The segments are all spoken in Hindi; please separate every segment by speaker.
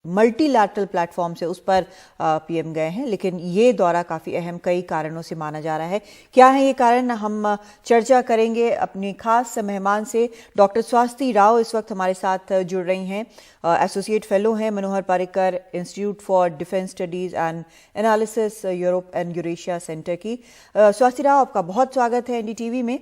Speaker 1: मल्टीलैटरल प्लेटफॉर्म से उस पर पीएम गए हैं, लेकिन ये दौरा काफ़ी अहम कई कारणों से माना जा रहा है। क्या है ये कारण, हम चर्चा करेंगे अपने खास मेहमान से। डॉक्टर स्वाति राव इस वक्त हमारे साथ जुड़ रही हैं, एसोसिएट फेलो हैं Manohar Parrikar institute for defence studies and analysis Europe and Eurasia centre की। स्वाति राव, आपका बहुत स्वागत है एनडीटीवी में।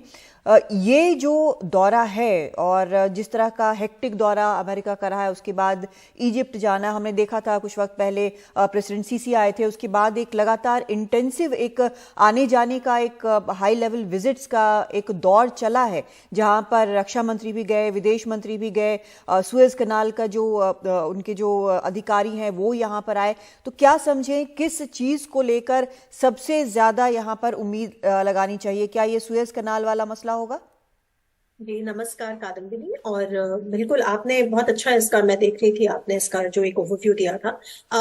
Speaker 1: ये जो दौरा है और जिस तरह का हेक्टिक दौरा अमेरिका कर रहा है, उसके बाद इजिप्ट जाना, हमने देखा था कुछ वक्त पहले प्रेसिडेंट सीसी आए थे, उसके बाद एक लगातार इंटेंसिव एक आने जाने का एक हाई लेवल विजिट्स का एक दौर चला है, जहां पर रक्षा मंत्री भी गए, विदेश मंत्री भी गए, सुएज कनाल का जो उनके जो अधिकारी हैं वो यहाँ पर आए। तो क्या समझें, किस चीज़ को लेकर सबसे ज़्यादा यहाँ पर उम्मीद लगानी चाहिए? क्या ये सुएज कनाल वाला मसला होगा?
Speaker 2: जी नमस्कार कादम्बिनी। और बिल्कुल आपने बहुत अच्छा इसका, मैं देख रही थी आपने इसका जो एक ओवरव्यू दिया था।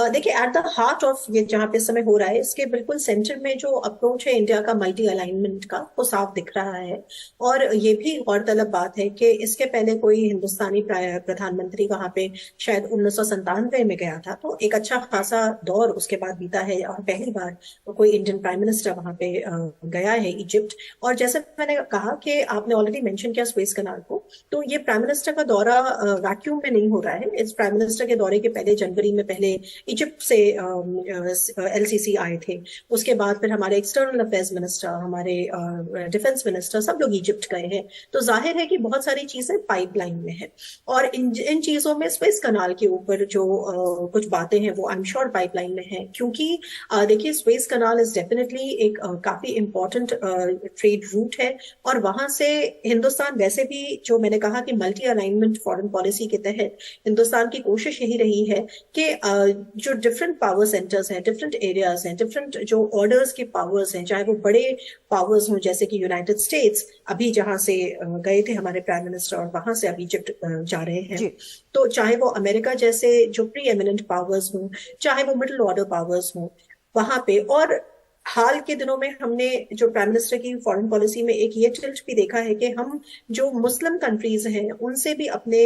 Speaker 2: देखिए, एट द हार्ट ऑफ ये जहाँ पे समय हो रहा है, इसके बिल्कुल सेंटर में जो अप्रोच है इंडिया का मल्टी अलाइनमेंट का, वो साफ दिख रहा है। और ये भी गौरतलब बात है कि इसके पहले कोई हिंदुस्तानी प्रधानमंत्री वहां पे शायद 1997 में गया था, तो एक अच्छा खासा दौर उसके बाद बीता है और पहली बार कोई इंडियन प्राइम मिनिस्टर वहां पे गया है इजिप्ट। और जैसे मैंने कहा कि आपने ऑलरेडी मेंशन किया स्वेज कनाल को, तो ये प्राइम मिनिस्टर का दौरा वैक्यूम में नहीं हो रहा है। इस प्राइम मिनिस्टर के दौरे के पहले जनवरी में पहले इजिप्ट से एलसीसी आए थे। उसके बाद फिर हमारे एक्सटर्नल अफेयर्स मिनिस्टर, हमारे डिफेंस मिनिस्टर, सब लोग इजिप्ट गए हैं। तो जाहिर है कि बहुत सारी चीजें पाइपलाइन में है। और इन चीजों में स्वेज कनाल के ऊपर जो कुछ बातें हैं वो आई एम श्योर पाइपलाइन में है, क्योंकि देखिए स्वेज कनाल इज डेफिनेटली एक काफी इंपॉर्टेंट ट्रेड रूट है। और वहां से हिंदुस्तान वैसे भी, जो मैंने कहा कि मल्टी अलाइनमेंट फॉरेन पॉलिसी के तहत हिंदुस्तान की कोशिश यही रही है कि जो डिफरेंट पावर सेंटर्स हैं, डिफरेंट एरियाज हैं, डिफरेंट जो ऑर्डर्स के पावर्स हैं, चाहे वो बड़े पावर्स हों जैसे कि यूनाइटेड स्टेट्स, अभी जहां से गए थे हमारे प्राइम मिनिस्टर और वहां से अभी इजिप्ट जा रहे हैं, तो चाहे वो अमेरिका जैसे जो प्री एमिनेंट पावर्स हों, चाहे वो मिडिल ऑर्डर पावर्स हों वहां पे। और हाल के दिनों में हमने जो प्राइम मिनिस्टर की फॉरेन पॉलिसी में एक ये टिल्ट भी देखा है कि हम जो मुस्लिम कंट्रीज हैं उनसे भी अपने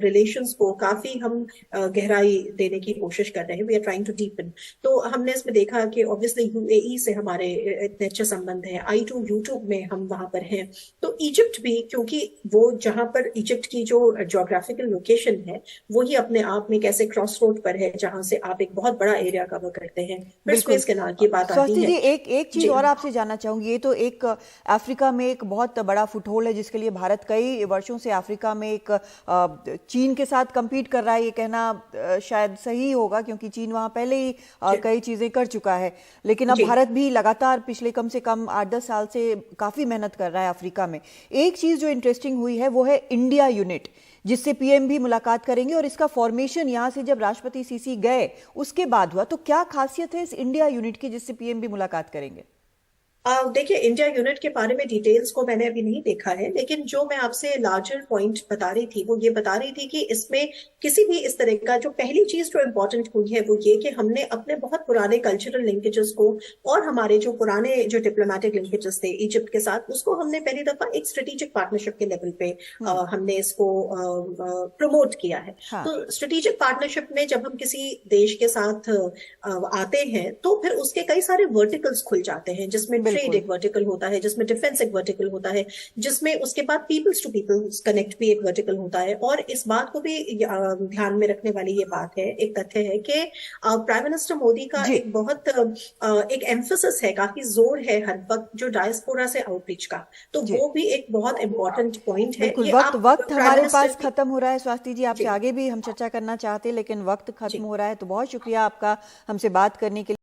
Speaker 2: रिलेशंस को काफी हम गहराई देने की कोशिश कर रहे हैं। We are trying to deepen. तो हमने इसमें देखा कि ऑब्वियसली यूएई से हमारे इतने अच्छे संबंध हैं, I2U2 में हम वहां पर हैं। तो इजिप्ट भी, क्योंकि वो जहां पर इजिप्ट की जो ज्योग्राफिकल लोकेशन है वो ही अपने आप में कैसे क्रॉस रोड पर है, जहां से आप एक बहुत बड़ा एरिया कवर करते हैं। फिर
Speaker 1: बिल्कुल।
Speaker 2: स्वेज कैनाल की बात आती
Speaker 1: स्वाति
Speaker 2: है।
Speaker 1: जी, एक चीज
Speaker 2: जी
Speaker 1: और आपसे जानना चाहूंगी। ये तो एक अफ्रीका में एक बहुत बड़ा फुटहोल्ड है, जिसके लिए भारत कई वर्षों से अफ्रीका में एक चीन के साथ compete कर रहा है। ये कहना शायद सही होगा, क्योंकि चीन वहां पहले ही कई चीजें कर चुका है, लेकिन अब
Speaker 2: जी
Speaker 1: भारत भी लगातार पिछले कम से कम 8-10 साल से काफी मेहनत कर रहा है अफ्रीका में। एक चीज जो इंटरेस्टिंग हुई है वो है इंडिया यूनिट, जिससे पीएम भी मुलाकात करेंगे, और इसका फॉर्मेशन यहां से जब राष्ट्रपति सीसी गए उसके बाद हुआ। तो क्या खासियत है इस इंडिया यूनिट की जिससे पीएम भी मुलाकात करेंगे?
Speaker 2: देखिए, इंडिया यूनिट के बारे में डिटेल्स को मैंने अभी नहीं देखा है, लेकिन जो मैं आपसे लार्जर पॉइंट बता रही थी वो ये बता रही थी कि इसमें किसी भी इस तरह का, जो पहली चीज जो इम्पोर्टेंट हुई है वो ये कि हमने अपने बहुत पुराने कल्चरल लिंकेजेस को और हमारे जो पुराने जो डिप्लोमेटिक लिंकेजेस थे इजिप्ट के साथ, उसको हमने पहली दफा एक स्ट्रेटेजिक पार्टनरशिप के लेवल पे हमने इसको प्रमोट किया है।
Speaker 1: हाँ।
Speaker 2: तो स्ट्रेटेजिक पार्टनरशिप में जब हम किसी देश के साथ आते हैं तो फिर उसके कई सारे वर्टिकल्स खुल जाते हैं, जिसमें ट्रेड
Speaker 1: बिल्कुल।
Speaker 2: एक वर्टिकल होता है, जिसमें डिफेंस एक वर्टिकल होता है, जिसमें उसके बाद पीपल्स टू पीपल्स कनेक्ट भी एक वर्टिकल होता है। और इस बात को भी ध्यान में रखने वाली ये बात है, एक तथ्य है कि प्राइम मिनिस्टर मोदी का
Speaker 1: जी
Speaker 2: एक बहुत एक एम्फोसिस है, काफी जोर है हर वक्त जो डायस्पोरा से आउटरीच का। तो
Speaker 1: जी
Speaker 2: वो भी एक बहुत इंपॉर्टेंट पॉइंट है।
Speaker 1: बिल्कुल।
Speaker 2: ये
Speaker 1: वक्त
Speaker 2: आप
Speaker 1: वक्त
Speaker 2: प्राइम
Speaker 1: हमारे
Speaker 2: मिनिस्टर
Speaker 1: पास
Speaker 2: की।
Speaker 1: खत्म हो रहा है स्वाति जी, आपसे
Speaker 2: जी
Speaker 1: आगे भी हम चर्चा करना चाहते हैं, लेकिन वक्त खत्म
Speaker 2: जी
Speaker 1: हो रहा है। तो बहुत शुक्रिया आपका हमसे बात करने के लिए।